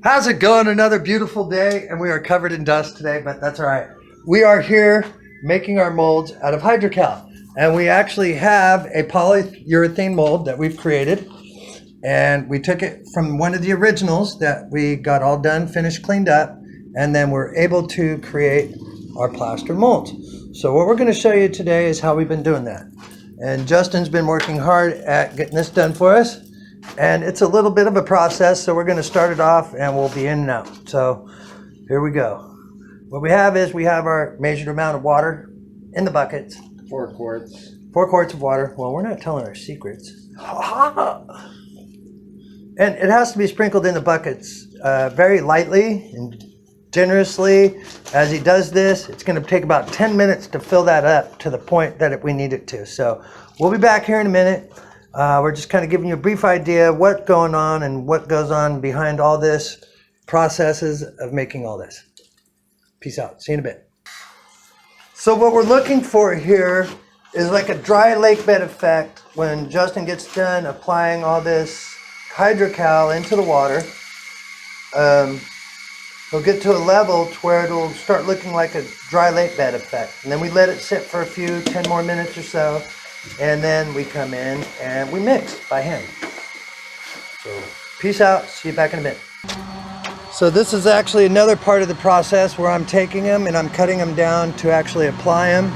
How's it going? Another beautiful day, and we are covered in dust today, but that's all right. We are here making our molds out of Hydrocal, and we actually have a polyurethane mold that we've created, and we took it from one of the originals that we got all done, finished, cleaned up, and then we're able to create our plaster molds. So what we're going to show you today is how we've been doing that. And Justin's been working hard at getting this done for us. And it's a little bit of a process, so we're going to start it off and we'll be in and out. So here we go. What we have is we have our measured amount of water in the buckets. 4 quarts. 4 quarts of water. Well, we're not telling our secrets. And it has to be sprinkled in the buckets very lightly and generously. As he does this, it's going to take about 10 minutes to fill that up to the point that we need it to. So we'll be back here in a minute. We're just kind of giving you a brief idea of what's going on and what goes on behind all this processes of making all this. Peace out. See you in a bit. So what we're looking for here is like a dry lake bed effect when Justin gets done applying all this Hydrocal into the water. He'll get to a level to where it'll start looking like a dry lake bed effect. And then we let it sit for a few, 10 more minutes or so. And then we come in and we mix by hand. So peace out. See you back in a bit. So this is actually another part of the process where I'm taking them and I'm cutting them down to actually apply them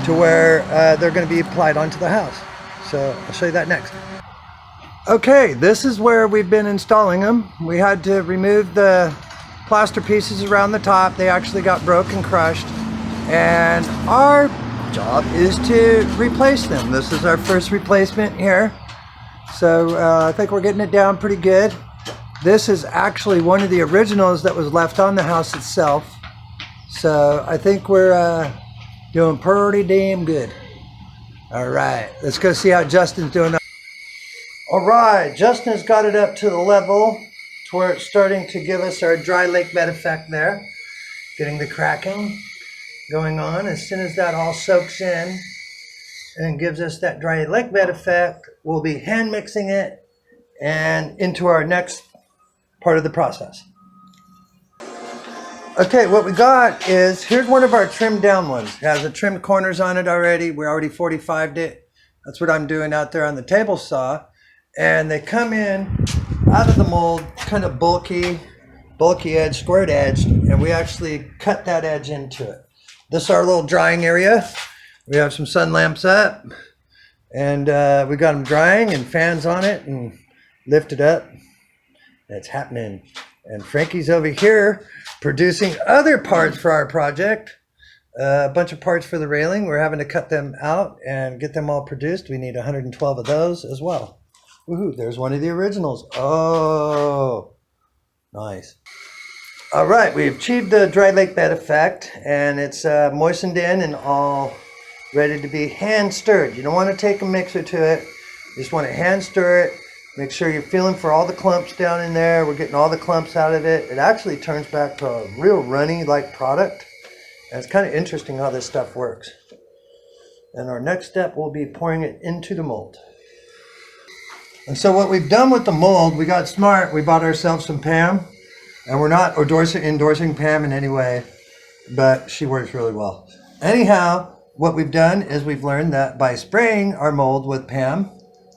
to where they're going to be applied onto the house. So I'll show you that next. Okay, this is where we've been installing them. We had to remove the plaster pieces around the top. They actually got broke and crushed. And our job is to replace them. This is our first replacement here. So I think we're getting it down pretty good. This is actually one of the originals that was left on the house itself. So I think we're doing pretty damn good. All right, let's go see how Justin's doing. All right, Justin's got it up to the level to where it's starting to give us our dry lake bed effect there. Getting the cracking going on. As soon as that all soaks in and gives us that dry lake bed effect, we'll be hand mixing it and into our next part of the process. Okay, what we got is, here's one of our trimmed down ones. It has the trimmed corners on it already. We already 45'd it. That's what I'm doing out there on the table saw. And they come in out of the mold, kind of bulky edge, squared edged, and we actually cut that edge into it. This is our little drying area. We have some sun lamps up, and we got them drying and fans on it and lift it up. That's happening. And Frankie's over here producing other parts for our project. A bunch of parts for the railing. We're having to cut them out and get them all produced. We need 112 of those as well. Woohoo, there's one of the originals. Oh, nice. All right, we've achieved the dry lake bed effect, and it's moistened in and all ready to be hand stirred. You don't want to take a mixer to it. You just want to hand stir it. Make sure you're feeling for all the clumps down in there. We're getting all the clumps out of it. It actually turns back to a real runny-like product. And it's kind of interesting how this stuff works. And our next step will be pouring it into the mold. And so what we've done with the mold, we got smart. We bought ourselves some Pam. And we're not endorsing Pam in any way, but she works really well. Anyhow, what we've done is we've learned that by spraying our mold with Pam,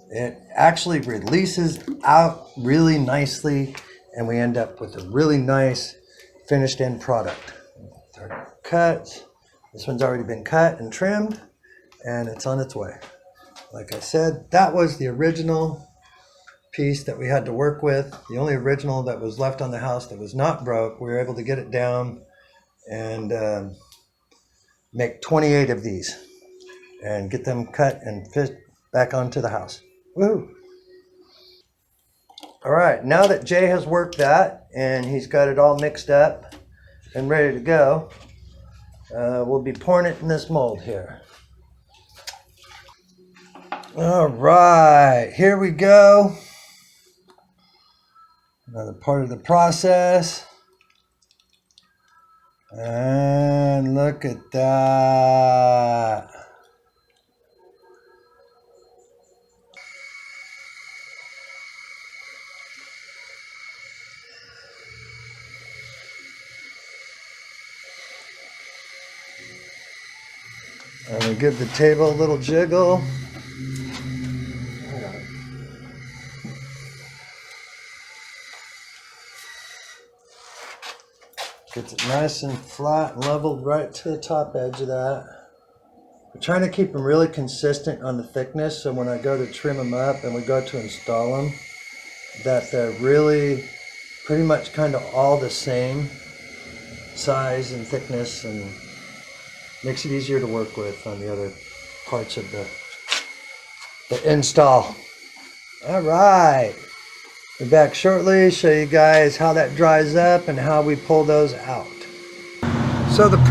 it actually releases out really nicely, and we end up with a really nice finished end product. Cuts. This one's already been cut and trimmed, and it's on its way. Like I said, that was the original piece that we had to work with. The only original that was left on the house that was not broke. We were able to get it down and make 28 of these and get them cut and fit back onto the house. Woo! All right, now that Jay has worked that and he's got it all mixed up and ready to go, we'll be pouring it in this mold here. All right, here we go. Another part of the process. And look at that. And we give the table a little jiggle. Gets it nice and flat and leveled right to the top edge of that. We're trying to keep them really consistent on the thickness, so when I go to trim them up and we go to install them, that they're really pretty much kind of all the same size and thickness, and makes it easier to work with on the other parts of the install. All right. Be back shortly, show you guys how that dries up and how we pull those out. So the